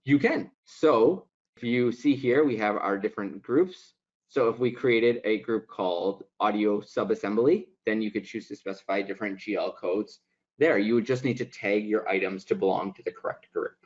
You can. So if you see here, we have our different groups. So if we created a group called audio sub-assembly, then you could choose to specify different GL codes there. You would just need to tag your items to belong to the correct group.